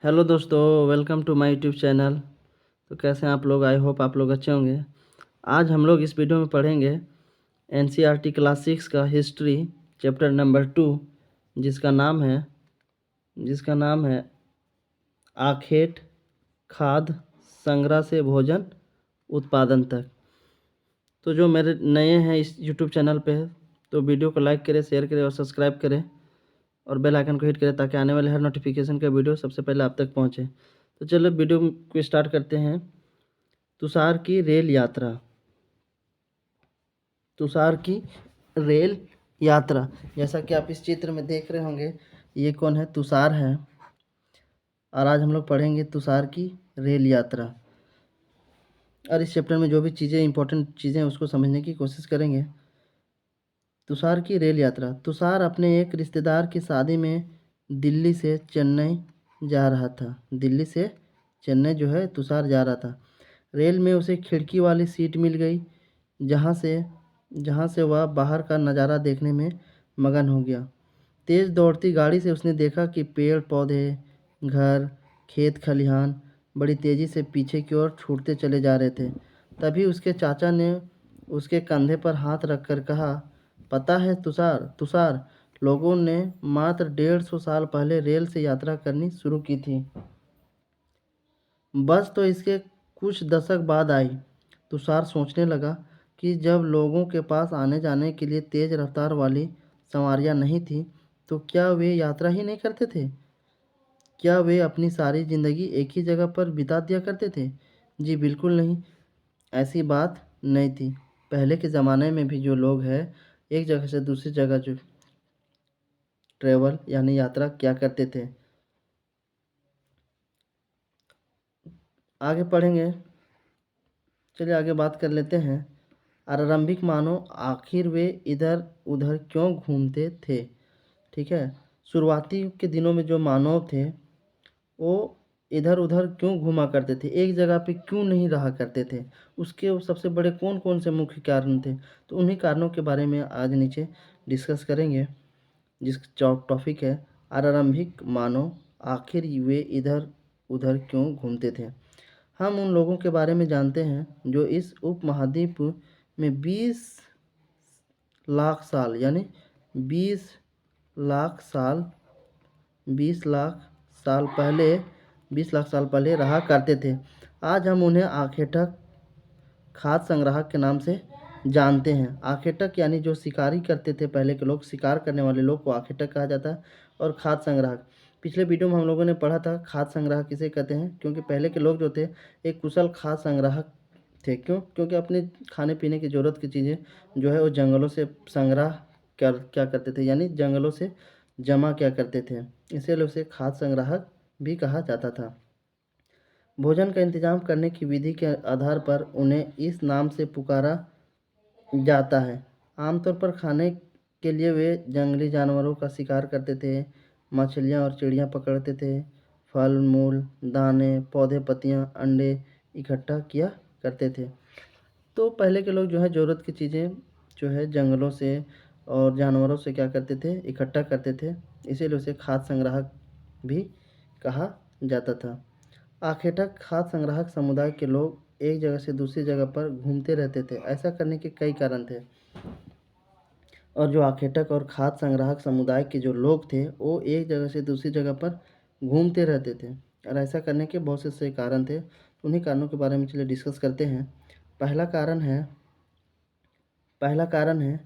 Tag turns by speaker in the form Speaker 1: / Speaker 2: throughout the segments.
Speaker 1: Hello दोस्तों, welcome to my YouTube channel. तो कैसे हैं आप लोग? आई होप आप लोग अच्छे होंगे। आज हम लोग इस वीडियो में पढ़ेंगे एनसीईआरटी क्लास 6 का हिस्ट्री चैप्टर नंबर 2, जिसका नाम है आखेट खाद्य संग्रह से भोजन उत्पादन तक। तो जो मेरे नए हैं इस यूट्यूब चैनल पे, तो वीडियो को लाइक करें, शेयर करें और सब्सक्राइब करें और बेल आइकन को हिट करें ताकि आने वाले हर नोटिफिकेशन का वीडियो सबसे पहले आप तक पहुंचे। तो चलो वीडियो को स्टार्ट करते हैं। तुषार की रेल यात्रा। तुषार की रेल यात्रा, जैसा कि आप इस चित्र में देख रहे होंगे, ये कौन है? तुषार है। और आज हम लोग पढ़ेंगे तुषार की रेल यात्रा। और इस चैप्टर में जो भी चीज़ें इंपॉर्टेंट चीज़ें हैं उसको समझने की कोशिश करेंगे। तुषार की रेल यात्रा। तुषार अपने एक रिश्तेदार की शादी में दिल्ली से चेन्नई जा रहा था। दिल्ली से चेन्नई जो है तुषार जा रहा था। रेल में उसे खिड़की वाली सीट मिल गई, जहाँ से जहाँ से वह बाहर का नज़ारा देखने में मगन हो गया। तेज़ दौड़ती गाड़ी से उसने देखा कि पेड़ पौधे, घर, खेत खलिहान बड़ी तेज़ी से पीछे की ओर छूटते चले जा रहे थे। तभी उसके चाचा ने उसके कंधे पर हाथ रखकर कहा, पता है तुषार, तुषार, लोगों ने मात्र 150 साल पहले रेल से यात्रा करनी शुरू की थी। बस तो इसके कुछ दशक बाद आई। तुषार सोचने लगा कि जब लोगों के पास आने जाने के लिए तेज़ रफ्तार वाली सवारियां नहीं थी, तो क्या वे यात्रा ही नहीं करते थे? क्या वे अपनी सारी ज़िंदगी एक ही जगह पर बिता दिया करते थे? जी बिल्कुल नहीं, ऐसी बात नहीं थी। पहले के ज़माने में भी जो लोग हैं, एक जगह से दूसरी जगह जो ट्रेवल यानी यात्रा क्या करते थे। आगे पढ़ेंगे। चलिए आगे बात कर लेते हैं। आरंभिक मानव आखिर वे इधर उधर क्यों घूमते थे? ठीक है। शुरुआती के दिनों में जो मानव थे, वो इधर उधर क्यों घूमा करते थे, एक जगह पे क्यों नहीं रहा करते थे? उसके वो सबसे बड़े कौन कौन से मुख्य कारण थे? तो उन्हीं कारणों के बारे में आज नीचे डिस्कस करेंगे। जिस टॉपिक है आरंभिक मानव आखिर वे इधर उधर क्यों घूमते थे। हम उन लोगों के बारे में जानते हैं जो इस उपमहाद्वीप में 20 लाख साल यानी 20 लाख साल 20 लाख साल पहले 20 लाख साल पहले रहा करते थे। आज हम उन्हें आखेटक खाद्य संग्राहक के नाम से जानते हैं। आखेटक यानी जो शिकारी करते थे, पहले के लोग शिकार करने वाले लोग को आखेटक कहा जाता है। और खाद्य संग्राहक, पिछले वीडियो में हम लोगों ने पढ़ा था खाद्य संग्राहक किसे कहते हैं, क्योंकि पहले के लोग जो थे एक कुशल खाद्य संग्राहक थे। क्यों? क्योंकि अपने खाने पीने की ज़रूरत की चीज़ें जो है वो जंगलों से संग्रह क्या करते थे, यानी जंगलों से जमा क्या करते थे। इसीलिए उसे खाद्य संग्राहक भी कहा जाता था। भोजन का इंतजाम करने की विधि के आधार पर उन्हें इस नाम से पुकारा जाता है। आमतौर पर खाने के लिए वे जंगली जानवरों का शिकार करते थे, मछलियाँ और चिड़ियाँ पकड़ते थे, फल मूल, दाने, पौधे, पत्तियाँ, अंडे इकट्ठा किया करते थे। तो पहले के लोग जो है ज़रूरत की चीज़ें जो है जंगलों से और जानवरों से क्या करते थे, इकट्ठा करते थे। इसीलिए उसे खाद्य संग्राहक भी कहा जाता था। आखेटक खाद्य संग्राहक समुदाय के लोग एक जगह से दूसरी जगह पर घूमते रहते थे। ऐसा करने के कई कारण थे। और जो आखेटक और खाद्य संग्राहक समुदाय के जो लोग थे, वो एक जगह से दूसरी जगह पर घूमते रहते थे। और ऐसा करने के बहुत से कारण थे। उन्हीं कारणों के बारे में चलिए डिस्कस करते हैं। पहला कारण है पहला कारण है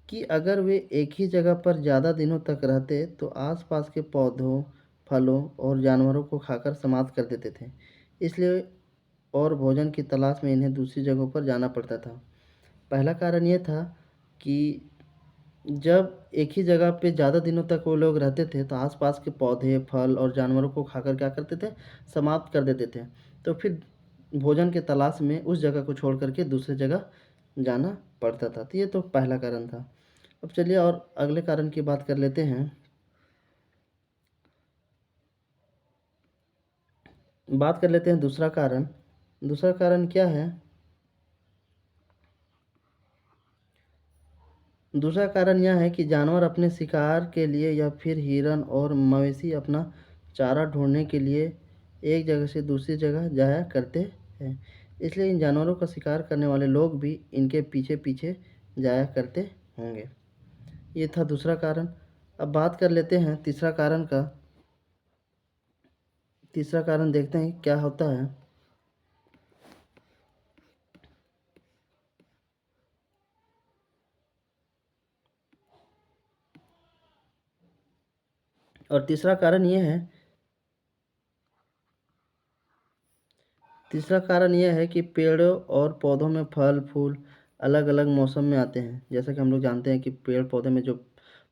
Speaker 1: कि अगर वे एक ही जगह पर ज़्यादा दिनों तक रहते तो आसपास के पौधों, फलों और जानवरों को खाकर समाप्त कर देते थे। इसलिए और भोजन की तलाश में इन्हें दूसरी जगहों पर जाना पड़ता था। पहला कारण ये था कि जब एक ही जगह पे ज़्यादा दिनों तक वो लोग रहते थे तो आसपास के पौधे, फल और जानवरों को खाकर क्या करते थे, समाप्त कर देते थे। तो फिर भोजन के तलाश में उस जगह को छोड़ कर के दूसरी जगह जाना पड़ता था। तो ये तो पहला कारण था। अब चलिए और अगले कारण की बात कर लेते हैं। बात कर लेते हैं दूसरा कारण। दूसरा कारण क्या है? दूसरा कारण यह है कि जानवर अपने शिकार के लिए या फिर हिरन और मवेशी अपना चारा ढूंढने के लिए एक जगह से दूसरी जगह जाया करते हैं। इसलिए इन जानवरों का शिकार करने वाले लोग भी इनके पीछे पीछे जाया करते होंगे। ये था दूसरा कारण। अब बात कर लेते हैं तीसरा कारण का। तीसरा कारण देखते हैं क्या होता है। और तीसरा कारण यह है कि पेड़ों और पौधों में फल फूल अलग अलग मौसम में आते हैं। जैसा कि हम लोग जानते हैं कि पेड़ पौधे में जो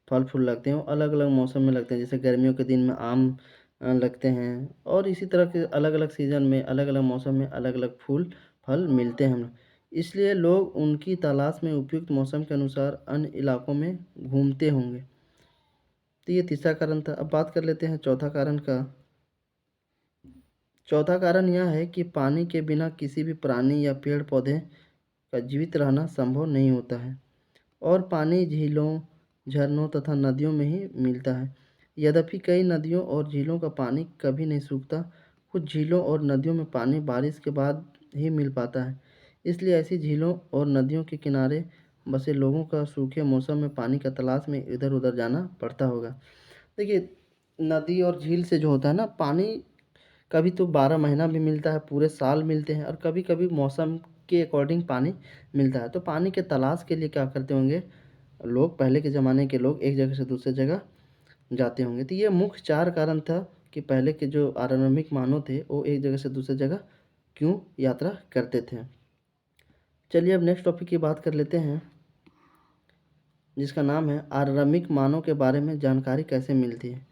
Speaker 1: फल फूल लगते हैं वो अलग अलग मौसम में लगते हैं। जैसे गर्मियों के दिन में आम लगते हैं, और इसी तरह के अलग अलग सीज़न में अलग अलग मौसम में अलग अलग फूल फल मिलते हैं हम लोग। इसलिए लोग उनकी तलाश में उपयुक्त मौसम के अनुसार अन्य इलाकों में घूमते होंगे। तो ये तीसरा कारण था। अब बात कर लेते हैं चौथा कारण का। चौथा कारण यह है कि पानी के बिना किसी भी प्राणी या पेड़ पौधे का जीवित रहना संभव नहीं होता है, और पानी झीलों, झरनों तथा नदियों में ही मिलता है। यद्यपि कई नदियों और झीलों का पानी कभी नहीं सूखता। कुछ झीलों और नदियों में पानी बारिश के बाद ही मिल पाता है। इसलिए ऐसी झीलों और नदियों के किनारे बसे लोगों का सूखे मौसम में पानी का तलाश में इधर उधर जाना पड़ता होगा। देखिए, नदी और झील से जो होता है ना पानी, कभी तो 12 महीना भी मिलता है, पूरे साल मिलते हैं, और कभी कभी मौसम के अकॉर्डिंग पानी मिलता है। तो पानी के तलाश के लिए क्या करते होंगे लोग, पहले के ज़माने के लोग एक जगह से दूसरे जगह जाते होंगे। तो ये मुख्य चार कारण था कि पहले के जो आरण्यक मानव थे वो एक जगह से दूसरी जगह क्यों यात्रा करते थे। चलिए अब नेक्स्ट टॉपिक की बात कर लेते हैं, जिसका नाम है आरण्यक मानव के बारे में जानकारी कैसे मिलती है।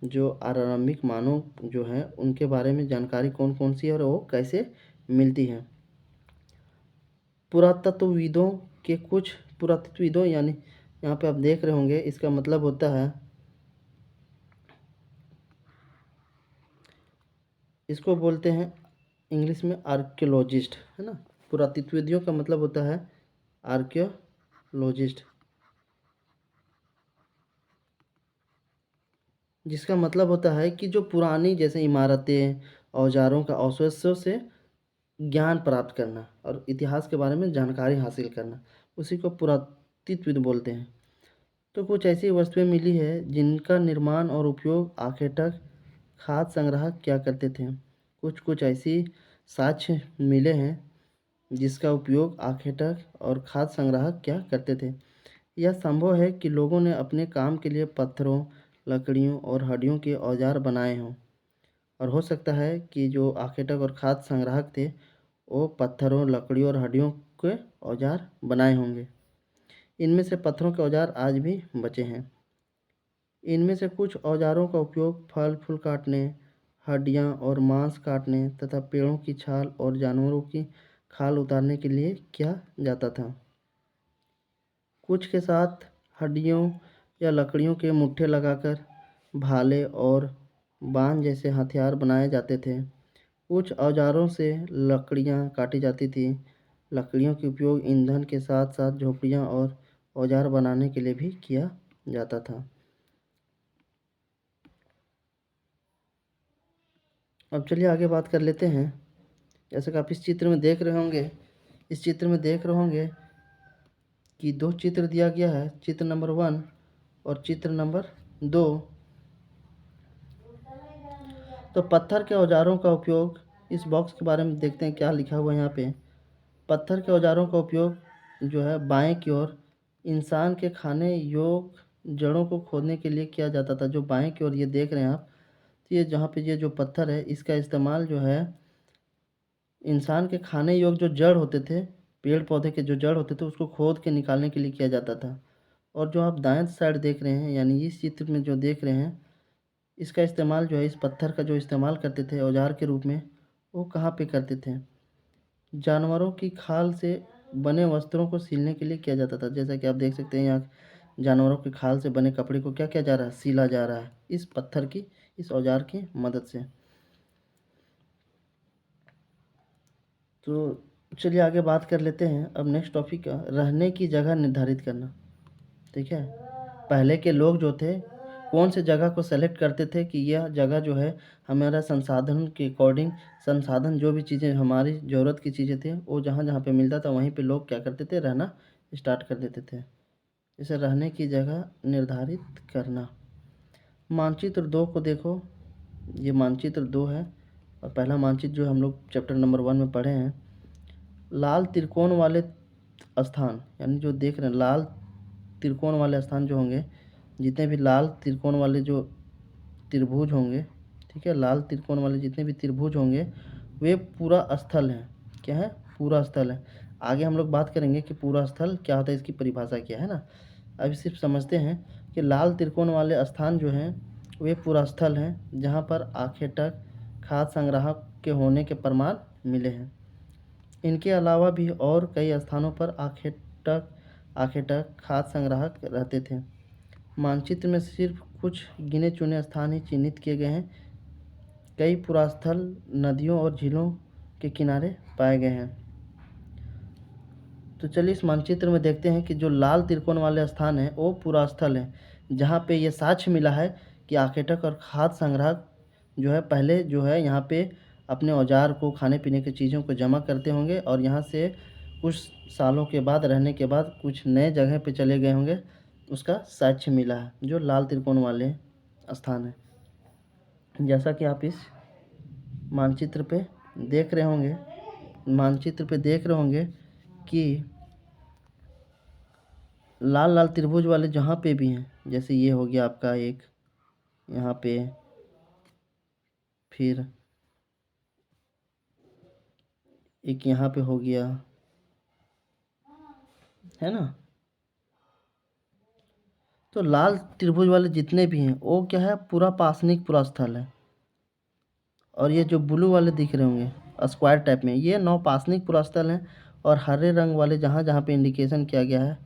Speaker 1: जो आरण्यक मानव जो है उनके बारे में जानकारी कौन कौन सी है और वो कैसे मिलती है। पुरातत्वविदों के कुछ पुरातत्वविदों यानी यहाँ पे आप देख रहे होंगे, इसका मतलब होता है, इसको बोलते हैं इंग्लिश में आर्कियोलॉजिस्ट, है ना। पुरातत्वविदों का मतलब होता है आर्कियोलॉजिस्ट, जिसका मतलब होता है कि जो पुरानी जैसे इमारतें, औजारों का अवशेषों से ज्ञान प्राप्त करना और इतिहास के बारे में जानकारी हासिल करना, उसी को पुरातत्वविद बोलते हैं। तो कुछ ऐसी वस्तुएं मिली है जिनका निर्माण और उपयोग आखेटक खाद्य संग्राहक क्या करते थे। कुछ कुछ ऐसी साक्ष्य मिले हैं जिसका उपयोग आखेटक और खाद्य संग्राहक क्या करते थे। यह संभव है कि लोगों ने अपने काम के लिए पत्थरों, लकड़ियों और हड्डियों के औजार बनाए हों, और हो सकता है कि जो आखेटक और खाद्य संग्राहक थे वो पत्थरों, लकड़ियों और हड्डियों के औजार बनाए होंगे। इनमें से पत्थरों के औजार आज भी बचे हैं। इनमें से कुछ औजारों का उपयोग फल फूल काटने, हड्डियाँ और मांस काटने तथा पेड़ों की छाल और जानवरों की खाल उतारने के लिए किया जाता था। कुछ के साथ हड्डियों या लकड़ियों के मुट्ठे लगाकर भाले और बाण जैसे हथियार बनाए जाते थे। कुछ औजारों से लकड़ियाँ काटी जाती थी। लकड़ियों के उपयोग ईंधन के साथ साथ झोपड़ियाँ और औजार बनाने के लिए भी किया जाता था। अब चलिए आगे बात कर लेते हैं। जैसे कि आप इस चित्र में देख रहे होंगे, कि दो चित्र दिया गया है, चित्र नंबर 1 और चित्र नंबर 2। तो पत्थर के औजारों का उपयोग, इस बॉक्स के बारे में देखते हैं क्या लिखा हुआ है यहाँ पे। पत्थर के औजारों का उपयोग जो है बाएं की ओर इंसान के खाने योग्य जड़ों को खोदने के लिए किया जाता था। जो बाएं की ओर ये देख रहे हैं आप, तो ये जहाँ पे ये जो पत्थर है इसका इस्तेमाल जो है इंसान के खाने योग्य जो जड़ होते थे, पेड़ पौधे के जो जड़ होते थे उसको खोद के निकालने के लिए किया जाता था। और जो आप दाएं साइड देख रहे हैं, यानी इस चित्र में जो देख रहे हैं, इसका इस्तेमाल जो है, इस पत्थर का जो इस्तेमाल करते थे औजार के रूप में, वो कहाँ पे करते थे, जानवरों की खाल से बने वस्त्रों को सिलने के लिए किया जाता था। जैसा कि आप देख सकते हैं यहाँ जानवरों की खाल से बने कपड़े को क्या किया जा रहा है, सिला जा रहा है इस पत्थर की, इस औजार की मदद से। तो चलिए आगे बात कर लेते हैं। अब नेक्स्ट टॉपिक का रहने की जगह निर्धारित करना। ठीक है, पहले के लोग जो थे कौन से जगह को सेलेक्ट करते थे कि यह जगह जो है हमारा संसाधन के अकॉर्डिंग, संसाधन जो भी चीज़ें हमारी ज़रूरत की चीज़ें थी वो जहाँ जहाँ पे मिलता था वहीं पे लोग क्या करते थे, रहना स्टार्ट कर देते थे। इसे रहने की जगह निर्धारित करना। मानचित्र 2 को देखो, ये मानचित्र 2 है और पहला मानचित्र जो हम लोग चैप्टर नंबर 1 में पढ़े हैं, लाल त्रिकोण वाले स्थान, यानी जो देख रहे हैं लाल त्रिकोण वाले स्थान जो होंगे, जितने भी लाल त्रिकोण वाले जो त्रिभुज होंगे, ठीक है, लाल त्रिकोण वाले जितने भी त्रिभुज होंगे वे पूरा स्थल हैं। क्या है? पूरा स्थल है। आगे हम लोग बात करेंगे कि पूरा स्थल क्या होता है, इसकी परिभाषा क्या है ना। अभी सिर्फ समझते हैं कि लाल त्रिकोण वाले स्थान जो हैं वे पूरा स्थल हैं जहाँ पर आखेटक खाद्य संग्राहक के होने के प्रमाण मिले हैं। इनके अलावा भी और कई स्थानों पर आखेटक खाद्य संग्राहक रहते थे। मानचित्र में सिर्फ कुछ गिने चुने स्थान ही चिन्हित किए गए हैं। कई पुरास्थल नदियों और झीलों के किनारे पाए गए हैं। तो चलिए इस मानचित्र में देखते हैं कि जो लाल त्रिकोण वाले स्थान हैं वो पुरास्थल है, जहाँ पे ये साक्ष्य मिला है कि आखेटक और खाद्य संग्राहक जो है पहले जो है यहाँ पे अपने औजार को, खाने पीने की चीज़ों को जमा करते होंगे और यहाँ से कुछ सालों के बाद रहने के बाद कुछ नए जगह पे चले गए होंगे, उसका साक्ष्य मिला है जो लाल त्रिकोण वाले स्थान है। जैसा कि आप इस मानचित्र पे देख रहे होंगे, कि लाल लाल त्रिभुज वाले जहाँ पे भी हैं, जैसे ये हो गया आपका एक यहाँ पे, फिर एक यहाँ पे हो गया, है ना। तो लाल त्रिभुज वाले जितने भी हैं वो क्या है, पूरा पासनिक पूरा स्थल है। और ये जो ब्लू वाले दिख रहे होंगे स्क्वायर टाइप में, ये नौपासनिक पूरा स्थल है। और हरे रंग वाले जहाँ जहाँ पे इंडिकेशन किया गया है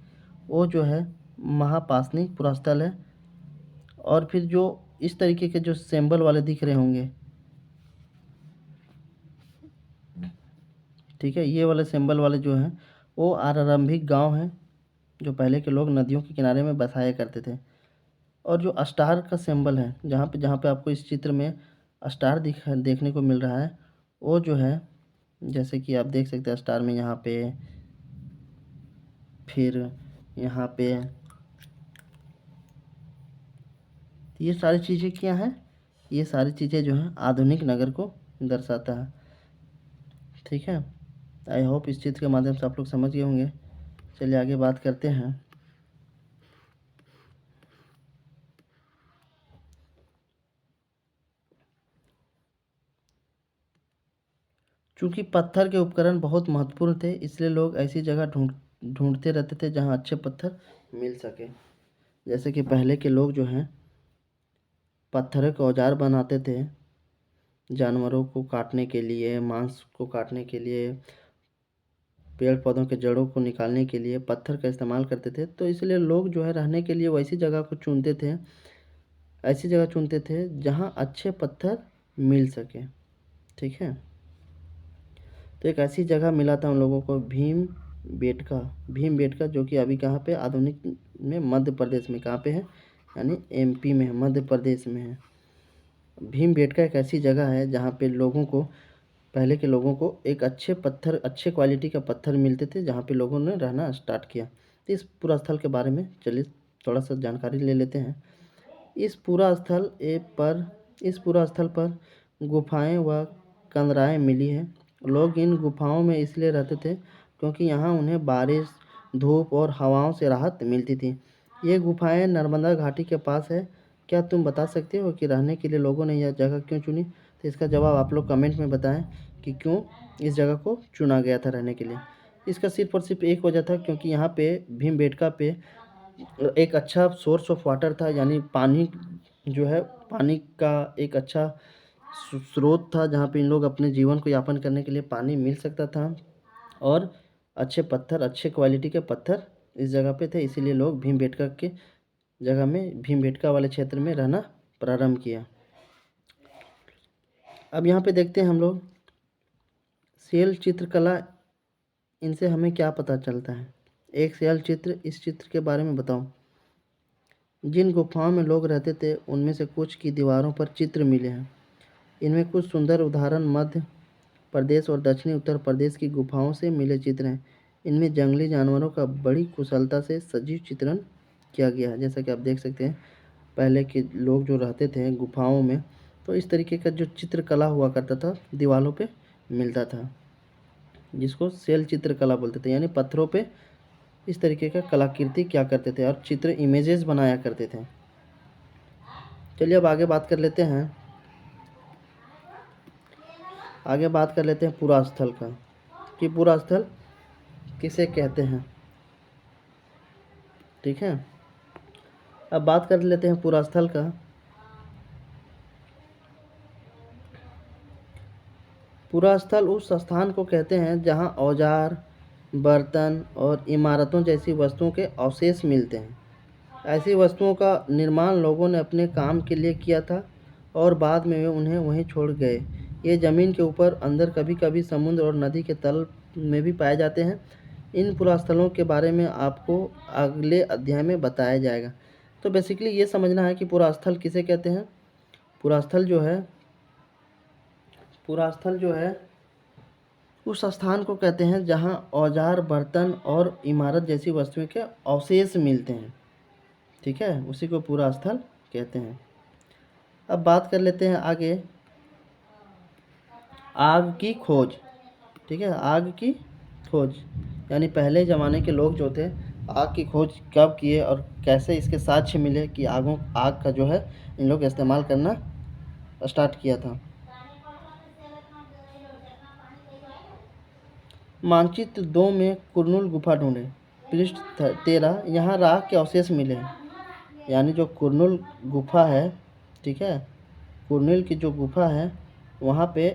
Speaker 1: वो जो है महापासनिक पूरा स्थल है। और फिर जो इस तरीके के जो सिंबल वाले दिख रहे होंगे, ठीक है, ये वाले सिंबल वाले जो हैं वो आरंभिक गांव हैं जो पहले के लोग नदियों के किनारे में बसाया करते थे। और जो स्टार का सिंबल है, जहाँ पे आपको इस चित्र में स्टार देखने को मिल रहा है, वो जो है जैसे कि आप देख सकते हैं स्टार में यहाँ पे, फिर यहाँ पे, ये सारी चीज़ें क्या हैं, ये सारी चीज़ें जो हैं आधुनिक नगर को दर्शाता है। ठीक है, आई होप इस चित्र के माध्यम से आप लोग समझ गए होंगे। चलिए आगे बात करते हैं। चूँकि पत्थर के उपकरण बहुत महत्वपूर्ण थे, इसलिए लोग ऐसी जगह ढूंढते रहते थे जहाँ अच्छे पत्थर मिल सके। जैसे कि पहले के लोग जो हैं पत्थर के औजार बनाते थे, जानवरों को काटने के लिए, मांस को काटने के लिए, पेड़ पौधों के जड़ों को निकालने के लिए पत्थर का इस्तेमाल करते थे। तो इसलिए लोग जो है रहने के लिए वैसी जगह को चुनते थे, ऐसी जगह चुनते थे जहाँ अच्छे पत्थर मिल सके। ठीक है, तो एक ऐसी जगह मिला था उन लोगों को, भीम बेटका, जो कि अभी कहाँ पे, आधुनिक में मध्य प्रदेश में, कहाँ पे है, यानी एमपी में है, मध्य प्रदेश में है। भीम बेटका एक ऐसी जगह है जहाँ पे लोगों को, पहले के लोगों को एक अच्छे पत्थर, अच्छे क्वालिटी का पत्थर मिलते थे जहाँ पे लोगों ने रहना स्टार्ट किया। तो इस पूरा स्थल के बारे में चलिए थोड़ा सा जानकारी ले लेते हैं। इस पूरा स्थल पर गुफाएं व कंदराएं मिली हैं। लोग इन गुफाओं में इसलिए रहते थे क्योंकि यहाँ उन्हें बारिश, धूप और हवाओं से राहत मिलती थी। ये गुफाएं नर्मदा घाटी के पास है। क्या तुम बता सकते हो कि रहने के लिए लोगों ने यह जगह क्यों चुनी? तो इसका जवाब आप लोग कमेंट में बताएं कि क्यों इस जगह को चुना गया था रहने के लिए। इसका सिर्फ और सिर्फ एक वजह था, क्योंकि यहाँ पे भीमबेटका पे एक अच्छा सोर्स ऑफ वाटर था, यानी पानी जो है, पानी का एक अच्छा स्रोत था जहाँ पे इन लोग अपने जीवन को यापन करने के लिए पानी मिल सकता था। और अच्छे पत्थर, अच्छे क्वालिटी के पत्थर इस जगह पे थे, इसीलिए लोग भीमबेटका के जगह में, भीमबेटका वाले क्षेत्र में रहना प्रारंभ किया। अब यहाँ पे देखते हैं हम लोग सेल चित्रकला इनसे हमें क्या पता चलता है? एक सरल चित्र, इस चित्र के बारे में बताओ। जिन गुफाओं में लोग रहते थे उनमें से कुछ की दीवारों पर चित्र मिले हैं। इनमें कुछ सुंदर उदाहरण मध्य प्रदेश और दक्षिणी उत्तर प्रदेश की गुफाओं से मिले चित्र हैं। इनमें जंगली जानवरों का बड़ी कुशलता से सजीव चित्रण किया गया है। जैसा कि आप देख सकते हैं, पहले के लोग जो रहते थे गुफाओं में, तो इस तरीके का जो चित्रकला हुआ करता था दीवारों पे मिलता था, जिसको सेल चित्रकला बोलते थे। यानी पत्थरों पे इस तरीके का कलाकृति क्या करते थे और चित्र इमेजेस बनाया करते थे। चलिए अब आगे बात कर लेते हैं पूरा स्थल का, कि पूरा स्थल किसे कहते हैं। ठीक है, अब बात कर लेते हैं पूरा स्थल का। पूरा स्थल उस स्थान को कहते हैं जहां औजार, बर्तन और इमारतों जैसी वस्तुओं के अवशेष मिलते हैं। ऐसी वस्तुओं का निर्माण लोगों ने अपने काम के लिए किया था और बाद में वे उन्हें वहीं छोड़ गए। ये ज़मीन के ऊपर, अंदर, कभी कभी समुद्र और नदी के तल में भी पाए जाते हैं। इन पुरास्थलों के बारे में आपको अगले अध्याय में बताया जाएगा। तो बेसिकली ये समझना है कि पुरास्थल किसे कहते हैं। पुरास्थल जो है उस स्थान को कहते हैं जहां औजार, बर्तन और इमारत जैसी वस्तुओं के अवशेष मिलते हैं। ठीक है, उसी को पूरा स्थल कहते हैं। अब बात कर लेते हैं आगे आग की खोज। ठीक है, आग की खोज यानी पहले ज़माने के लोग जो थे आग की खोज कब किए और कैसे इसके साक्ष्य मिले कि आग का जो है इन लोग इस्तेमाल करना स्टार्ट किया था। मानचित्र 2 में कुरनूल गुफा ढूंढे। पृष्ठ 13, यहाँ राख के अवशेष मिले हैं। यानी जो कुरनूल गुफा है, ठीक है, कुरनूल की जो गुफा है वहाँ पे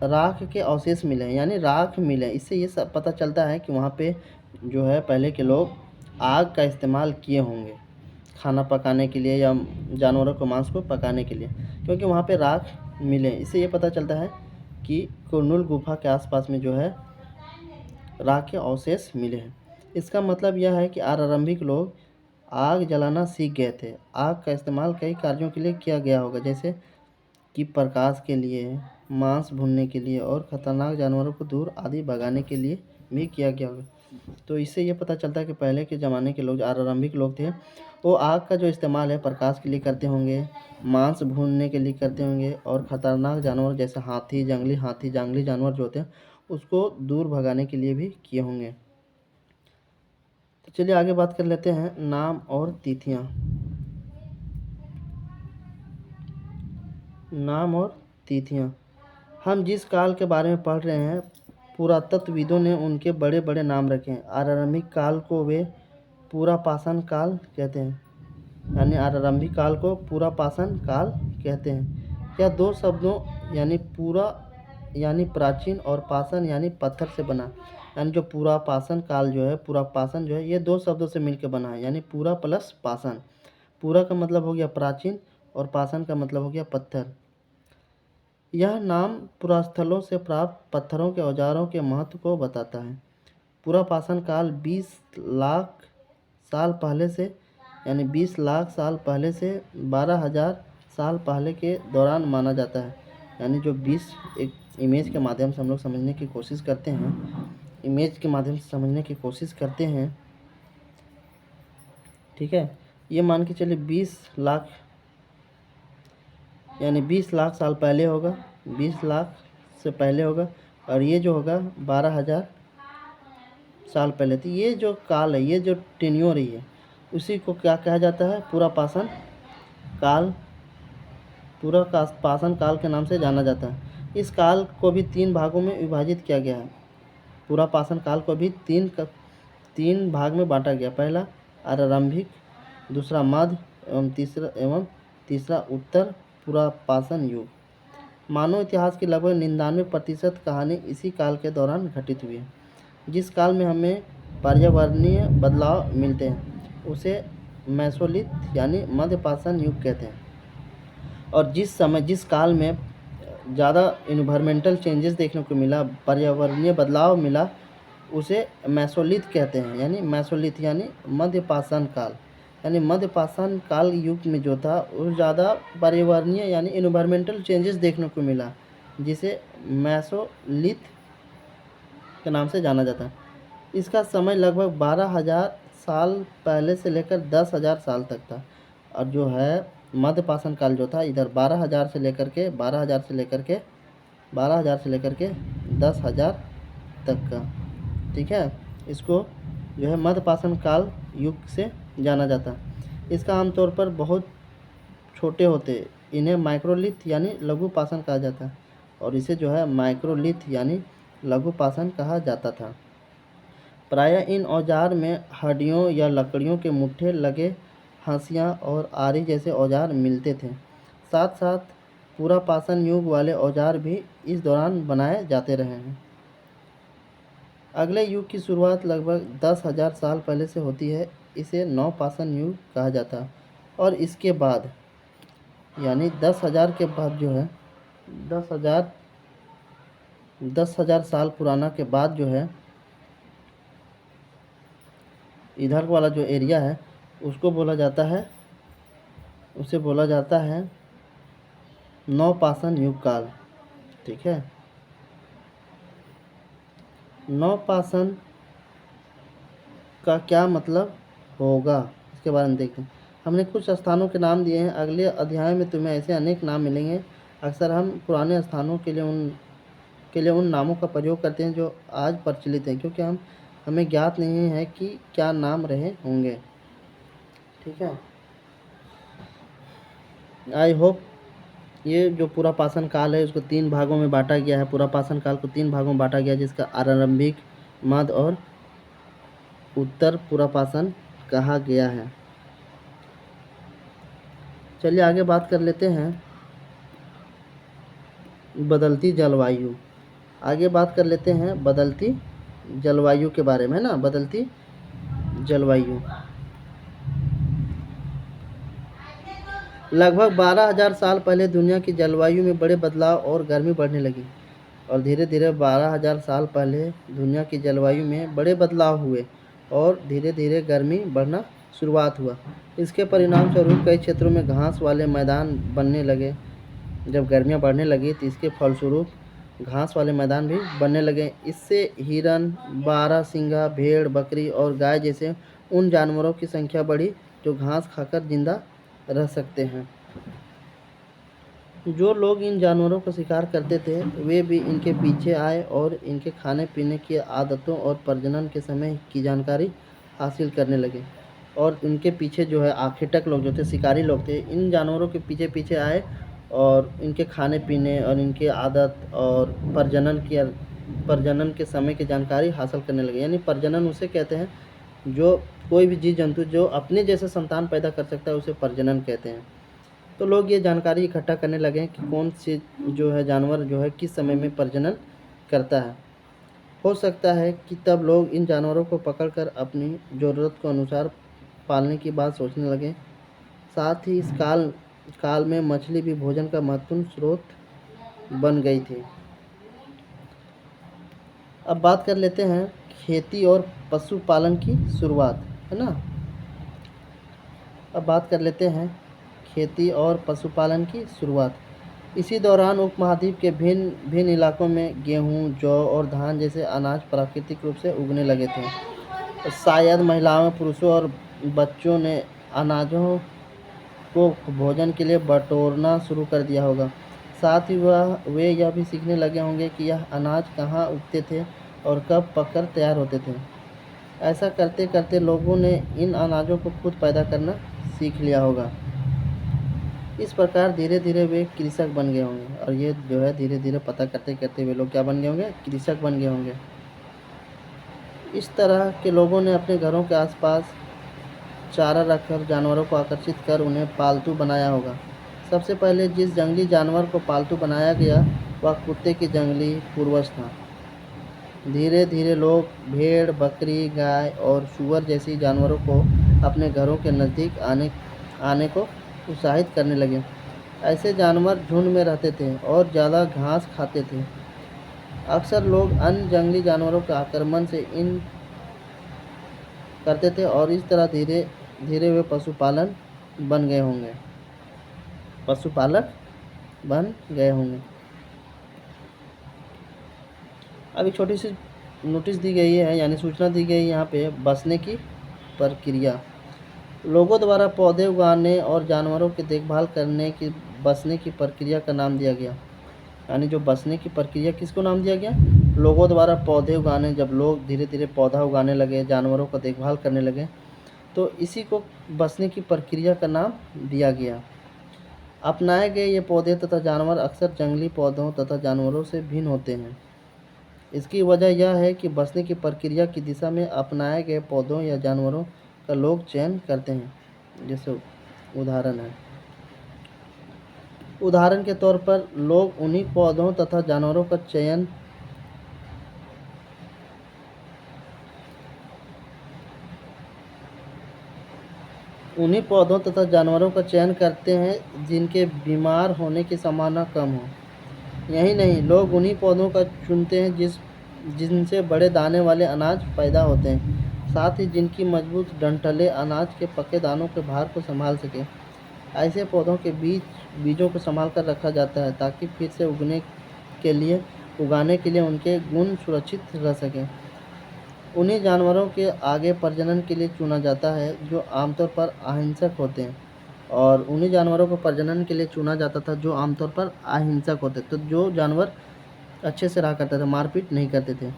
Speaker 1: राख के अवशेष मिले हैं, यानी राख मिले हैं। इससे ये सब पता चलता है कि वहाँ पे जो है पहले के लोग आग का इस्तेमाल किए होंगे खाना पकाने के लिए या जानवरों के मांस को पकाने के लिए, क्योंकि वहाँ पे राख मिले। इससे ये पता चलता है कि कुरनूल गुफा के आसपास में जो है राख के अवशेष मिले हैं। इसका मतलब यह है कि आरंभिक लोग आग जलाना सीख गए थे। आग का इस्तेमाल कई कार्यों के लिए किया गया होगा, जैसे कि प्रकाश के लिए, मांस भूनने के लिए और ख़तरनाक जानवरों को दूर आदि भगाने के लिए भी किया गया होगा। तो इससे ये पता चलता है कि पहले के ज़माने के लोग, आरंभिक लोग थे, वो आग का जो इस्तेमाल है प्रकाश के लिए करते होंगे, मांस भूनने के लिए करते होंगे और ख़तरनाक जानवर जैसे जंगली जानवर जो होते हैं उसको दूर भगाने के लिए भी किए होंगे। तो चलिए आगे बात कर लेते हैं नाम और तिथियाँ। नाम और तिथियाँ। हम जिस काल के बारे में पढ़ रहे हैं, पुरातत्वविदों ने उनके बड़े बड़े नाम रखे हैं। आरंभिक काल को वे पुरापाषाण काल कहते हैं, यानी आरंभिक काल को पुरापाषाण काल कहते हैं। यह दो शब्दों यानी पुरा यानी प्राचीन और पाषाण यानी पत्थर से बना, यानी जो पुरापाषाण काल जो है, पुरापाषाण जो है, ये दो शब्दों से मिलकर बना है, यानी पुरा प्लस पाषाण। पुरा का मतलब हो गया प्राचीन और पाषाण का मतलब हो गया पत्थर। यह नाम पुरास्थलों से प्राप्त पत्थरों के औजारों के महत्व को बताता है। पुरापाषाण काल 20 लाख साल पहले से, यानी 20 लाख साल पहले से 12,000 साल पहले के दौरान माना जाता है। यानी जो 20 एक इमेज के माध्यम से हम लोग समझने की कोशिश करते हैं, ठीक है, ये मान के चलिए 20 लाख, यानी 20 लाख साल पहले होगा, 20 लाख से पहले होगा, और ये जो होगा 12,000 साल पहले। तो ये जो काल है, ये जो टेन्योर है, उसी को क्या कहा जाता है? पुरापाषाण काल। पुरापाषाण काल के नाम से जाना जाता है। इस काल को भी 3 भागों में विभाजित किया गया है। पुरापाषाण काल को भी 3 भाग में बांटा गया। पहला आरंभिक, दूसरा मध्य एवं तीसरा उत्तर पुरापाषाण युग। मानव इतिहास की लगभग 99% कहानी इसी काल के दौरान घटित हुई है। जिस काल में हमें पर्यावरणीय बदलाव मिलते हैं उसे मेसोलिथ यानी मध्यपाषाण युग कहते हैं। और जिस काल में ज़्यादा इन्वायरमेंटल चेंजेस देखने को मिला, पर्यावरणीय बदलाव मिला, उसे मेसोलिथ कहते हैं, यानी मेसोलिथ यानी मध्यपाषाण काल। यानी मध्यपाषाण काल युग में जो था वो ज़्यादा पर्यावरणीय यानी इन्वायरमेंटल चेंजेस देखने को मिला, जिसे मेसोलिथ के नाम से जाना जाता है। इसका समय लगभग 12,000 साल पहले से लेकर 10,000 साल तक था। और जो है मध्यपाषाण काल जो था इधर 12,000 से लेकर के 10,000 तक का, ठीक है। इसको जो है मध्यपाषाण काल युग से जाना जाता है। इसका आमतौर पर बहुत छोटे होते, इन्हें माइक्रोलिथ यानी लघु पाषाण कहा जाता है, और इसे जो है माइक्रोलिथ यानी लघु पाषाण कहा जाता था। प्रायः इन औजार में हड्डियों या लकड़ियों के मुट्ठे लगे हंसियाँ और आरी जैसे औजार मिलते थे। साथ साथ पूरा पाषाण युग वाले औजार भी इस दौरान बनाए जाते रहे हैं। अगले युग की शुरुआत लगभग 10,000 साल पहले से होती है। इसे नवपाषाण युग कहा जाता है। और इसके बाद यानी 10,000 के बाद जो है 10,000 साल पुराना के बाद जो है इधर वाला जो एरिया है उसे बोला जाता है नवपाषाण युग काल, ठीक है। नवपाषाण का क्या मतलब होगा इसके बारे में देखते हैं। हमने कुछ स्थानों के नाम दिए हैं, अगले अध्याय में तुम्हें ऐसे अनेक नाम मिलेंगे। अक्सर हम पुराने स्थानों के लिए उन नामों का प्रयोग करते हैं जो आज प्रचलित हैं, क्योंकि हमें ज्ञात नहीं है कि क्या नाम रहे होंगे, ठीक है। आई होप ये जो पूरा पाषाण काल है उसको 3 भागों में बांटा गया है। पूरा पाषाण काल को 3 भागों में बांटा गया है, जिसका आरंभिक, मध्य और उत्तर पूरा पाषाण कहा गया है। चलिए आगे बात कर लेते हैं बदलती जलवायु। आगे बात कर लेते हैं बदलती जलवायु के बारे में ना। बदलती जलवायु लगभग 12,000 साल पहले दुनिया की जलवायु में बड़े बदलाव और गर्मी बढ़ने लगी। और धीरे धीरे 12,000 साल पहले दुनिया की जलवायु में बड़े बदलाव हुए और धीरे धीरे गर्मी बढ़ना शुरुआत हुआ। इसके परिणाम स्वरूप कई क्षेत्रों में घास वाले मैदान बनने लगे। जब गर्मियाँ बढ़ने लगी तो इसके फलस्वरूप घास वाले मैदान भी बनने लगे। इससे हिरन, बारहसिंगा, भेड़, बकरी और गाय जैसे उन जानवरों की संख्या बढ़ी जो घास खाकर जिंदा रह सकते हैं। जो लोग इन जानवरों का शिकार करते थे वे भी इनके पीछे आए और इनके खाने पीने की आदतों और प्रजनन के समय की जानकारी हासिल करने लगे। और इनके पीछे जो है आखेटक लोग जो थे, शिकारी लोग थे, इन जानवरों के पीछे पीछे आए और इनके खाने पीने और इनके आदत और प्रजनन के समय की जानकारी हासिल करने लगे। यानी प्रजनन उसे कहते हैं जो कोई भी जीव जंतु जो अपने जैसे संतान पैदा कर सकता है उसे प्रजनन कहते हैं। तो लोग ये जानकारी इकट्ठा करने लगे कि कौन से जो है जानवर जो है किस समय में प्रजनन करता है। हो सकता है कि तब लोग इन जानवरों को पकड़कर अपनी ज़रूरत के अनुसार पालने की बात सोचने लगे। साथ ही इस काल में मछली भी भोजन का महत्वपूर्ण स्रोत बन गई थी। अब बात कर लेते हैं खेती और पशुपालन की शुरुआत, है ना। अब बात कर लेते हैं खेती और पशुपालन की शुरुआत। इसी दौरान उपमहाद्वीप के भिन्न भिन्न इलाकों में गेहूं, जौ और धान जैसे अनाज प्राकृतिक रूप से उगने लगे थे। शायद महिलाओं, पुरुषों और बच्चों ने अनाजों को भोजन के लिए बटोरना शुरू कर दिया होगा। साथ ही वे यह भी सीखने लगे होंगे कि यह अनाज कहाँ उगते थे और कब पककर तैयार होते थे। ऐसा करते करते लोगों ने इन अनाजों को खुद पैदा करना सीख लिया होगा। इस प्रकार धीरे धीरे वे कृषक बन गए होंगे। और ये जो है धीरे धीरे पता करते करते वे लोग क्या बन गए होंगे, कृषक बन गए होंगे। इस तरह के लोगों ने अपने घरों के आसपास चारा रखकर जानवरों को आकर्षित कर उन्हें पालतू बनाया होगा। सबसे पहले जिस जंगली जानवर को पालतू बनाया गया वह कुत्ते की जंगली पूर्वज था। धीरे धीरे लोग भेड़, बकरी, गाय और सूअर जैसी जानवरों को अपने घरों के नज़दीक आने को उत्साहित करने लगे। ऐसे जानवर झुंड में रहते थे और ज़्यादा घास खाते थे। अक्सर लोग अन्य जंगली जानवरों के आक्रमण से इन करते थे और इस तरह धीरे धीरे वे पशुपालक बन गए होंगे। अब एक छोटी सी नोटिस दी गई है, यानी सूचना दी गई है यहाँ पे, बसने की प्रक्रिया। लोगों द्वारा पौधे उगाने और जानवरों की देखभाल करने की बसने की प्रक्रिया का नाम दिया गया। यानी जो बसने की प्रक्रिया किसको नाम दिया गया? लोगों द्वारा पौधे उगाने, जब लोग धीरे धीरे पौधा उगाने लगे, जानवरों का देखभाल करने लगे, तो इसी को बसने की प्रक्रिया का नाम दिया गया। अपनाए गए ये पौधे तथा जानवर अक्सर जंगली पौधों तथा जानवरों से भिन्न होते हैं। इसकी वजह यह है कि बसने की प्रक्रिया की दिशा में अपनाए गए पौधों या जानवरों का लोग चयन करते हैं। जैसे उदाहरण के तौर पर लोग उन्हीं पौधों तथा जानवरों का चयन करते हैं जिनके बीमार होने की संभावना कम हो। यही नहीं, लोग उन्हीं पौधों का चुनते हैं जिनसे बड़े दाने वाले अनाज पैदा होते हैं, साथ ही जिनकी मजबूत डंठलें अनाज के पके दानों के भार को संभाल सकें। ऐसे पौधों के बीजों को संभाल कर रखा जाता है ताकि फिर से उगाने के लिए उनके गुण सुरक्षित रह सकें। उन्हीं जानवरों के आगे प्रजनन के लिए चुना जाता है जो आमतौर पर अहिंसक होते हैं, और उन्हीं जानवरों को प्रजनन के लिए चुना जाता था जो आमतौर पर अहिंसक होते, तो जो जानवर अच्छे से रहा करते थे, मारपीट नहीं करते थे।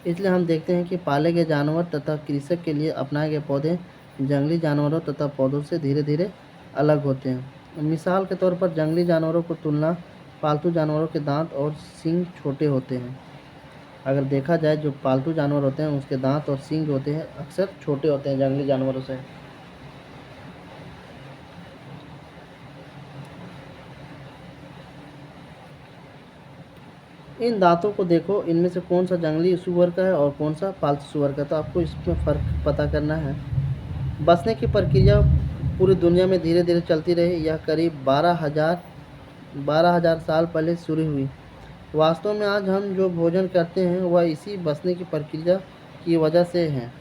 Speaker 1: इसलिए हम देखते हैं कि पाले गए जानवर तथा कृषक के लिए अपनाए गए पौधे जंगली जानवरों तथा पौधों से धीरे धीरे अलग होते हैं। मिसाल के तौर पर जंगली जानवरों को तुलना पालतू जानवरों के दांत और सींग छोटे होते हैं। अगर देखा जाए, जो पालतू जानवर होते हैं उसके दांत और सींग होते हैं अक्सर छोटे होते हैं जंगली जानवरों से। इन दांतों को देखो, इनमें से कौन सा जंगली सुअर का है और कौन सा पालतू सुअर का, तो आपको इसमें फ़र्क पता करना है। बसने की प्रक्रिया पूरी दुनिया में धीरे धीरे चलती रही। यह करीब 12,000 साल पहले शुरू हुई। वास्तव में आज हम जो भोजन करते हैं वह इसी बसने की प्रक्रिया की वजह से है।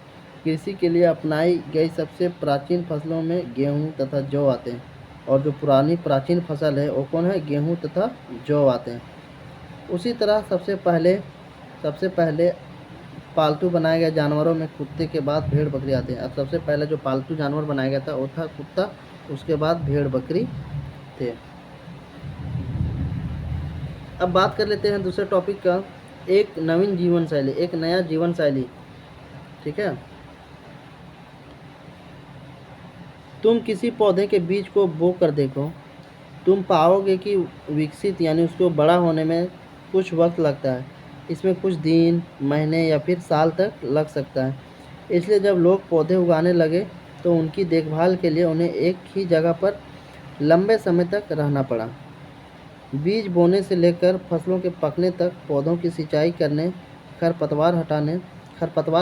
Speaker 1: कृषि के लिए अपनाई गई सबसे प्राचीन फसलों में गेहूँ तथा जौ आते हैं, और जो पुरानी प्राचीन फसल है वो कौन है? गेहूँ तथा जौ आते हैं। उसी तरह सबसे पहले पालतू बनाए गए जानवरों में कुत्ते के बाद भेड़ बकरी आते हैं। अब सबसे पहले जो पालतू जानवर बनाया गया था वो था कुत्ता, उसके बाद भेड़ बकरी थे। अब बात कर लेते हैं दूसरे टॉपिक का, एक नया जीवन शैली। ठीक है, तुम किसी पौधे के बीज को बो कर देखो, तुम पाओगे कि विकसित यानी उसको बड़ा होने में कुछ वक्त लगता है। इसमें कुछ दिन, महीने या फिर साल तक लग सकता है। इसलिए जब लोग पौधे उगाने लगे तो उनकी देखभाल के लिए उन्हें एक ही जगह पर लंबे समय तक रहना पड़ा। बीज बोने से लेकर फसलों के पकने तक पौधों की सिंचाई करने, खरपतवार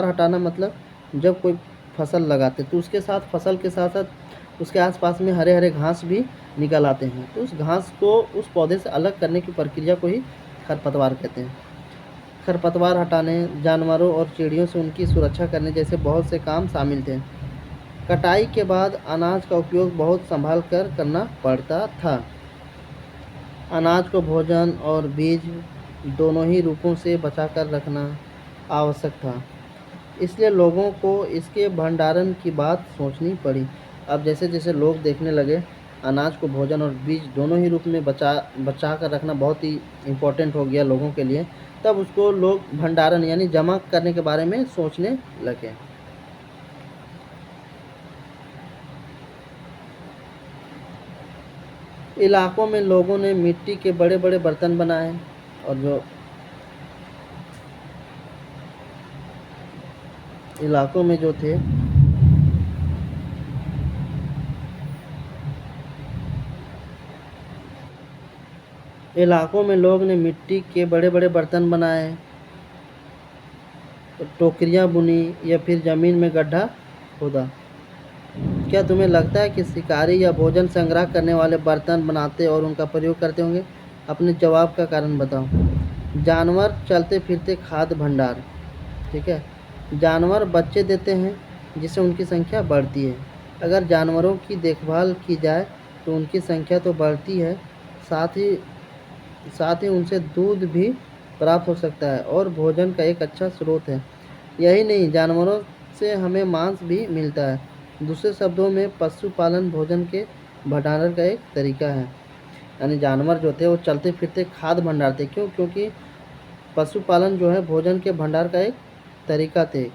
Speaker 1: हटाना मतलब जब कोई फसल लगाते तो उसके साथ फसल के साथ साथ उसके आसपास में हरे हरे घास भी निकल आते हैं, तो उस घास को उस पौधे से अलग करने की प्रक्रिया को ही खरपतवार कहते हैं। खरपतवार हटाने, जानवरों और चिड़ियों से उनकी सुरक्षा करने जैसे बहुत से काम शामिल थे। कटाई के बाद अनाज का उपयोग बहुत संभाल कर करना पड़ता था। अनाज को भोजन और बीज दोनों ही रूपों से बचाकर रखना आवश्यक था, इसलिए लोगों को इसके भंडारण की बात सोचनी पड़ी। अब जैसे जैसे लोग देखने लगे अनाज को भोजन और बीज दोनों ही रूप में बचा कर रखना बहुत ही इम्पोर्टेंट हो गया लोगों के लिए, तब उसको लोग भंडारण यानी जमा करने के बारे में सोचने लगे। इलाकों में लोगों ने मिट्टी के बड़े बड़े बर्तन बनाए, और जो इलाकों में जो थे इलाकों में लोग ने मिट्टी के बड़े बड़े बर्तन बनाए, टोकरियां बुनी या फिर ज़मीन में गड्ढा खोदा। क्या तुम्हें लगता है कि शिकारी या भोजन संग्रह करने वाले बर्तन बनाते और उनका प्रयोग करते होंगे? अपने जवाब का कारण बताओ। जानवर चलते फिरते खाद्य भंडार। ठीक है, जानवर बच्चे देते हैं जिससे उनकी संख्या बढ़ती है। अगर जानवरों की देखभाल की जाए तो उनकी संख्या तो बढ़ती है, साथ ही उनसे दूध भी प्राप्त हो सकता है और भोजन का एक अच्छा स्रोत है। यही नहीं, जानवरों से हमें मांस भी मिलता है। दूसरे शब्दों में पशुपालन भोजन के भंडारण का एक तरीका है। यानी जानवर जो थे वो चलते फिरते खाद्य भंडार थे। क्यों? क्योंकि पशुपालन जो है भोजन के भंडार का एक तरीका थे।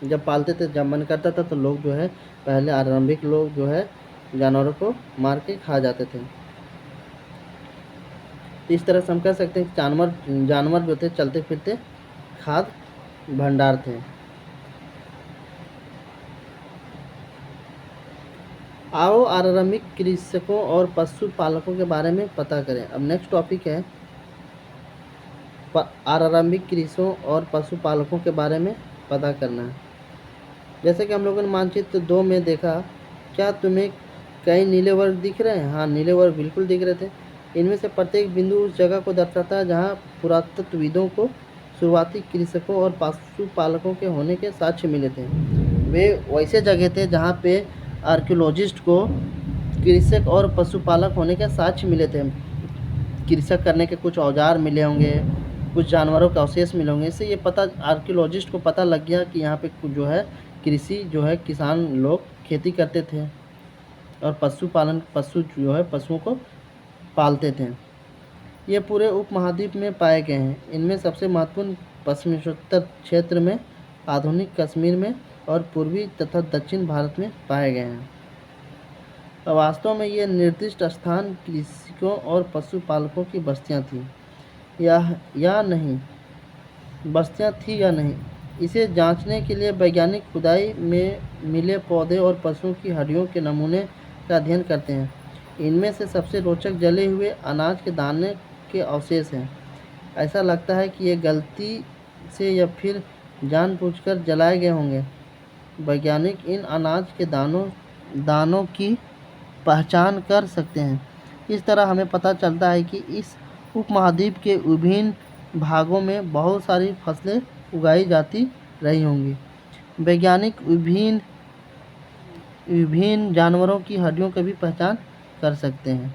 Speaker 1: जब पालते थे, जब मन करता था तो लोग जो है, पहले आरंभिक लोग जो है जानवरों को मार के खा जाते थे। तो इस तरह से हम कह सकते हैं कि जानवर जो थे चलते फिरते खाद्य भंडार थे। आओ आरंभिक कृषकों और पशुपालकों के बारे में पता करें। अब नेक्स्ट टॉपिक है आरंभिक कृषकों और पशुपालकों के बारे में पता करना है। जैसे कि हम लोगों ने मानचित्र 2 में देखा, क्या तुम्हें कई नीले वर्ग दिख रहे हैं? हाँ, नीले वर्ग बिल्कुल दिख रहे थे। इनमें से प्रत्येक बिंदु उस जगह को दर्शाता है जहाँ पुरातत्वविदों को शुरुआती कृषकों और पशुपालकों के होने के साक्ष्य मिले थे। वे वैसे जगह थे जहाँ पे आर्कियोलॉजिस्ट को कृषक और पशुपालक होने के साक्ष्य मिले थे। कृषक करने के कुछ औजार मिले होंगे, कुछ जानवरों के अवशेष मिले होंगे। इससे ये पता आर्कियोलॉजिस्ट को पता लग गया कि यहाँ पे जो है कृषि जो है किसान लोग खेती करते थे और पशु जो है पशुओं को पालते थे। ये पूरे उपमहाद्वीप में पाए गए हैं। इनमें सबसे महत्वपूर्ण पश्चिमोत्तर क्षेत्र में, आधुनिक कश्मीर में और पूर्वी तथा दक्षिण भारत में पाए गए हैं। वास्तव में ये निर्दिष्ट स्थान कृषकों और पशुपालकों की बस्तियां थीं या नहीं, इसे जांचने के लिए वैज्ञानिक खुदाई में मिले पौधे और पशुओं की हड्डियों के नमूने का अध्ययन करते हैं। इनमें से सबसे रोचक जले हुए अनाज के दाने के अवशेष हैं। ऐसा लगता है कि ये गलती से या फिर जानबूझकर जलाए गए होंगे। वैज्ञानिक इन अनाज के दानों की पहचान कर सकते हैं। इस तरह हमें पता चलता है कि इस उपमहाद्वीप के विभिन्न भागों में बहुत सारी फसलें उगाई जाती रही होंगी। वैज्ञानिक विभिन्न जानवरों की हड्डियों की भी पहचान कर सकते हैं।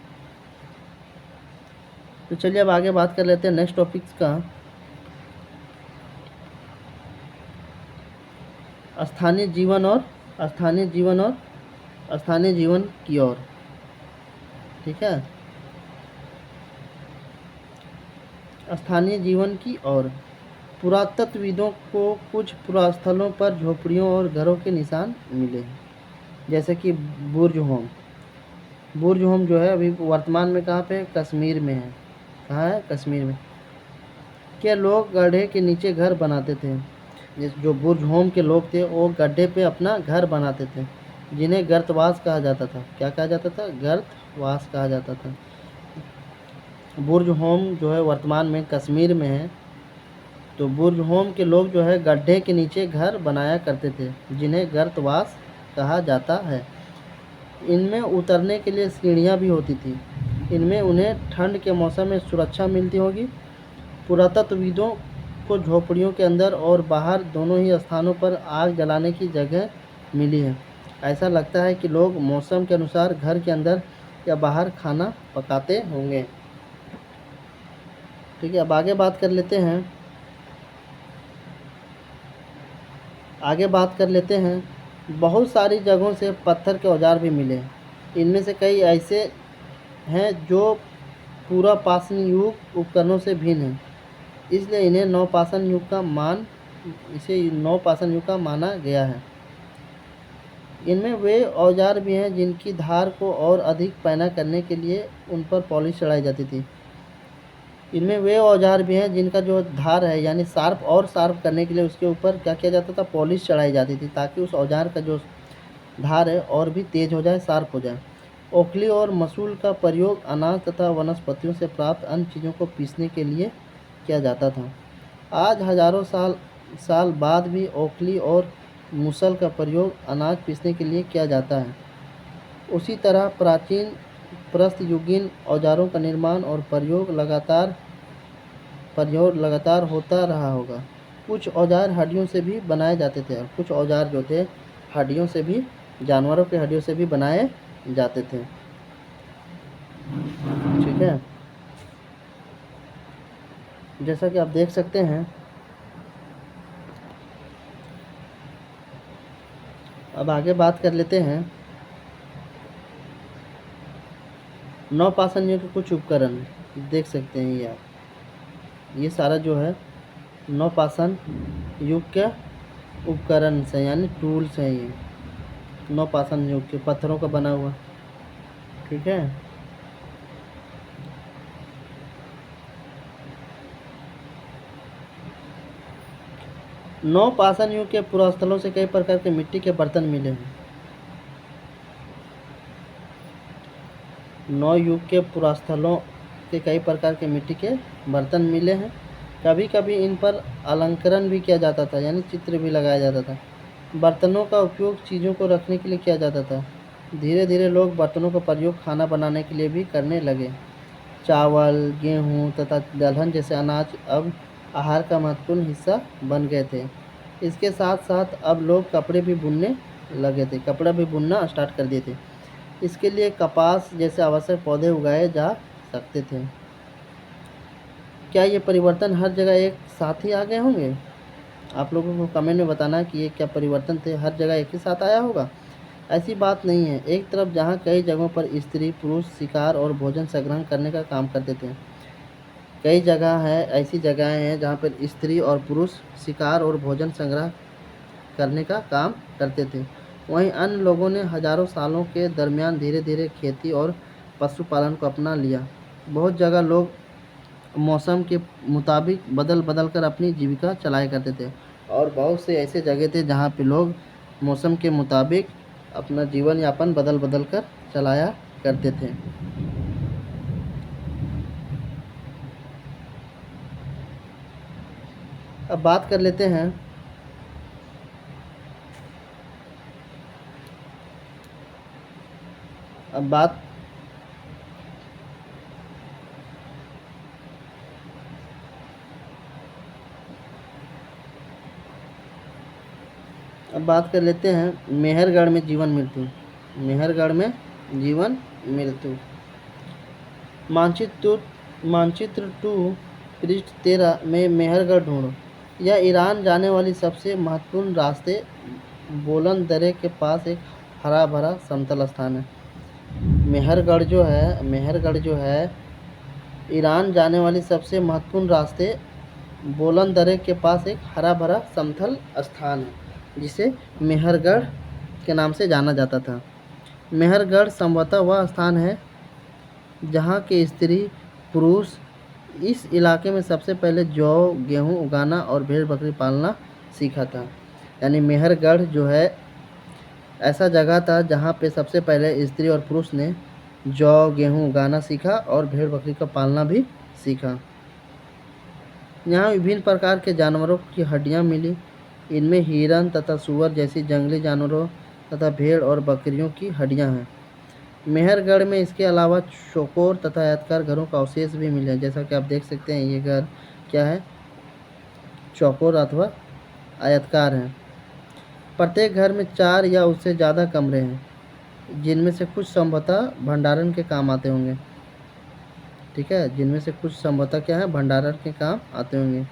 Speaker 1: तो चलिए अब आगे बात कर लेते हैं नेक्स्ट टॉपिक का, स्थानीय जीवन की ओर। ठीक है, स्थानीय जीवन की ओर। पुरातत्वविदों को कुछ पुरास्थलों पर झोपड़ियों और घरों के निशान मिले, जैसे कि बुर्ज होम जो है अभी वर्तमान में कहाँ पे है? कश्मीर में है। कहाँ है? कश्मीर में। क्या लोग गड्ढे के नीचे घर बनाते थे? जो बुर्ज होम के लोग थे वो गड्ढे पे अपना घर बनाते थे, जिन्हें गर्तवास कहा जाता था। क्या कहा जाता था? गर्तवास कहा जाता था। बुर्ज होम जो है वर्तमान में कश्मीर में है। तो बुर्ज होम के लोग जो है गड्ढे के नीचे घर बनाया करते थे, जिन्हें गर्तवास कहा जाता है। इनमें उतरने के लिए सीढ़ियाँ भी होती थी। इनमें उन्हें ठंड के मौसम में सुरक्षा मिलती होगी। पुरातत्वविदों को झोपड़ियों के अंदर और बाहर दोनों ही स्थानों पर आग जलाने की जगह मिली है। ऐसा लगता है कि लोग मौसम के अनुसार घर के अंदर या बाहर खाना पकाते होंगे। ठीक है, अब आगे बात कर लेते हैं। बहुत सारी जगहों से पत्थर के औजार भी मिले। इनमें से कई ऐसे हैं जो पूरा पाषाण युग उपकरणों से भिन्न हैं, इसलिए इन्हें नवपाषाण युग का माना गया है। इनमें वे औजार भी हैं जिनकी धार को और अधिक पैना करने के लिए उन पर पॉलिश चढ़ाई जाती थी। इनमें वे औजार भी हैं जिनका जो धार है यानी शार्प करने के लिए उसके ऊपर क्या किया जाता था? पॉलिश चढ़ाई जाती थी, ताकि उस औजार का जो धार है और भी तेज हो जाए, शार्प हो जाए। ओखली और मसूल का प्रयोग अनाज तथा वनस्पतियों से प्राप्त अन्य चीज़ों को पीसने के लिए किया जाता था। आज हजारों साल बाद भी ओखली और मूसल का प्रयोग अनाज पीसने के लिए किया जाता है। उसी तरह प्राचीन प्रस्तयुगीन औजारों का निर्माण और प्रयोग प्रयोग लगातार होता रहा होगा। कुछ औजार हड्डियों से भी बनाए जाते थे, और कुछ औजार जो थे हड्डियों से भी, जानवरों के हड्डियों से भी बनाए जाते थे। ठीक है, जैसा कि आप देख सकते हैं, अब आगे बात कर लेते हैं नवपाषाण युग के कुछ उपकरण। देख सकते हैं ये आप, ये सारा जो है नवपाषाण युग के उपकरण से, यानी टूल्स हैं ये, नवपाषाण युग के पत्थरों का बना हुआ। ठीक है, नवपाषाण युग के पुरास्थलों से कई प्रकार के मिट्टी के बर्तन मिले हैं। नौ युग के पुरास्थलों के कई प्रकार के मिट्टी के बर्तन मिले हैं। कभी कभी इन पर अलंकरण भी किया जाता था, यानी चित्र भी लगाया जाता था। बर्तनों का उपयोग चीज़ों को रखने के लिए किया जाता था। धीरे धीरे लोग बर्तनों का प्रयोग खाना बनाने के लिए भी करने लगे। चावल, गेहूँ तथा दलहन जैसे अनाज अब आहार का महत्वपूर्ण हिस्सा बन गए थे। इसके साथ साथ अब लोग कपड़े भी बुनने लगे थे, कपड़ा भी बुनना स्टार्ट कर दिए थे। इसके लिए कपास जैसे आवश्यक पौधे उगाए जा सकते थे। क्या ये परिवर्तन हर जगह एक साथ ही आ गए होंगे? आप लोगों को कमेंट में बताना कि ये क्या परिवर्तन थे, हर जगह एक ही साथ आया होगा? ऐसी बात नहीं है। एक तरफ जहाँ कई जगहों पर स्त्री पुरुष शिकार और भोजन संग्रहण करने का काम करते थे, कई जगह है, ऐसी जगहें हैं जहाँ पर स्त्री और पुरुष शिकार और भोजन संग्रह करने का काम करते थे। वहीं अन्य लोगों ने हजारों सालों के दरमियान धीरे धीरे खेती और पशुपालन को अपना लिया। बहुत जगह लोग मौसम के मुताबिक बदल बदल कर अपनी जीविका चलाया करते थे, और बहुत से ऐसे जगह थे जहाँ पे लोग मौसम के मुताबिक अपना जीवन यापन बदल बदल कर चलाया करते थे। अब बात कर लेते हैं अब बात अब बात कर लेते हैं मेहरगढ़ में जीवन मृत्यु। मेहरगढ़ में जीवन मृत्यु। मानचित्र 2 पृष्ठ 13 में मेहरगढ़ ढूंढो। यह ईरान जाने वाली सबसे महत्वपूर्ण रास्ते बोलन दर्रे के पास एक हरा भरा समतल स्थान है। मेहरगढ़ जो है ईरान जाने वाली सबसे महत्वपूर्ण रास्ते बोलन दर्रे के पास एक हरा भरा समतल स्थान है, जिसे मेहरगढ़ के नाम से जाना जाता था। मेहरगढ़ संभवतः वह स्थान है जहाँ के स्त्री पुरुष इस इलाके में सबसे पहले जौ, गेहूँ उगाना और भेड़ बकरी पालना सीखा था। यानी मेहरगढ़ जो है ऐसा जगह था जहाँ पे सबसे पहले स्त्री और पुरुष ने जौ, गेहूँ उगाना सीखा और भेड़ बकरी का पालना भी सीखा। यहाँ विभिन्न प्रकार के जानवरों की हड्डियाँ मिली। इनमें हिरन तथा सूअर जैसी जंगली जानवरों तथा भेड़ और बकरियों की हड्डियाँ हैं। मेहरगढ़ में इसके अलावा चौकोर तथा आयताकार घरों का अवशेष भी मिले हैं। जैसा कि आप देख सकते हैं, ये घर क्या है, चौकोर अथवा आयताकार है। प्रत्येक घर में 4 या उससे ज़्यादा कमरे हैं, जिनमें से कुछ संभवतः भंडारण के काम आते होंगे। ठीक है, जिनमें से कुछ संभवतः क्या है, भंडारण के काम आते होंगे।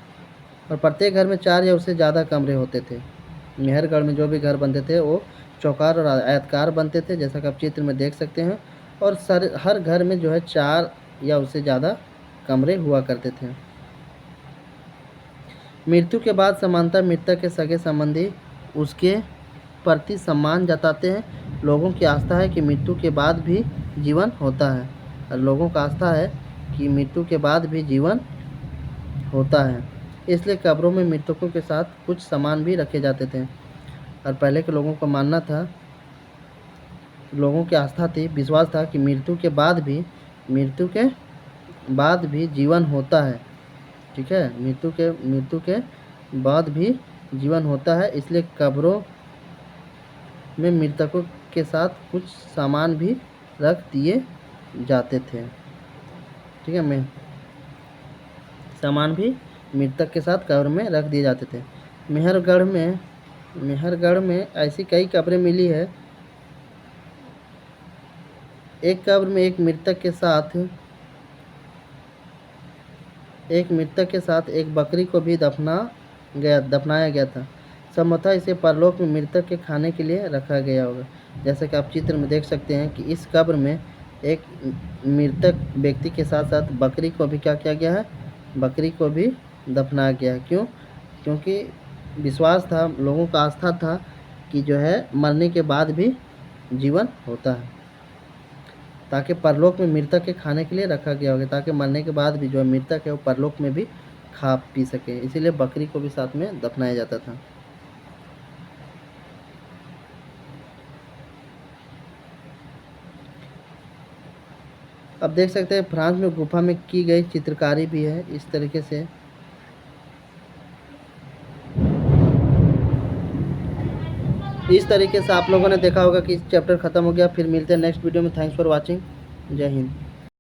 Speaker 1: और प्रत्येक घर में 4 या उससे ज़्यादा कमरे होते थे। मेहरगढ़ में जो भी घर बनते थे वो चौकार और आयताकार बनते थे, जैसा कि आप चित्र में देख सकते हैं। और हर घर में जो है 4 या उससे ज़्यादा कमरे हुआ करते थे। मृत्यु के बाद समानता मृतक के सगे संबंधी उसके प्रति सम्मान जताते हैं। लोगों की आस्था है कि मृत्यु के बाद भी जीवन होता है, और लोगों का आस्था है कि मृत्यु के बाद भी जीवन होता है। इसलिए कब्रों में मृतकों के साथ कुछ सामान भी रखे जाते थे। और पहले के लोगों का मानना था, लोगों की आस्था थी, विश्वास था कि मृत्यु के बाद भी जीवन होता है। ठीक है, मृत्यु के बाद भी जीवन होता है। इसलिए कब्रों में मृतकों के साथ कुछ सामान भी रख दिए जाते थे। ठीक है, सामान भी मृतक के साथ कब्र में रख दिए जाते थे। मेहरगढ़ में ऐसी कई कब्रें मिली है। एक कब्र में एक मृतक के साथ एक बकरी को भी दफनाया गया था। संभवतः इसे परलोक में मृतक के खाने के लिए रखा गया होगा। जैसे कि आप चित्र में देख सकते हैं कि इस कब्र में एक मृतक व्यक्ति के साथ साथ बकरी को भी क्या किया गया है, बकरी को भी दफनाया गया है। क्यों? क्योंकि विश्वास था, लोगों का आस्था था कि जो है मरने के बाद भी जीवन होता है, ताकि परलोक में मृतक के खाने के लिए रखा गया होगा, ताकि मरने के बाद भी जो मृतक है वो परलोक में भी खा पी सके, इसीलिए बकरी को भी साथ में दफनाया जाता था। अब देख सकते हैं फ्रांस में गुफा में की गई चित्रकारी भी है इस तरीके से। इस तरीके से आप लोगों ने देखा होगा कि चैप्टर ख़त्म हो गया। फिर मिलते हैं नेक्स्ट वीडियो में। Thanks for watching. जय हिंद।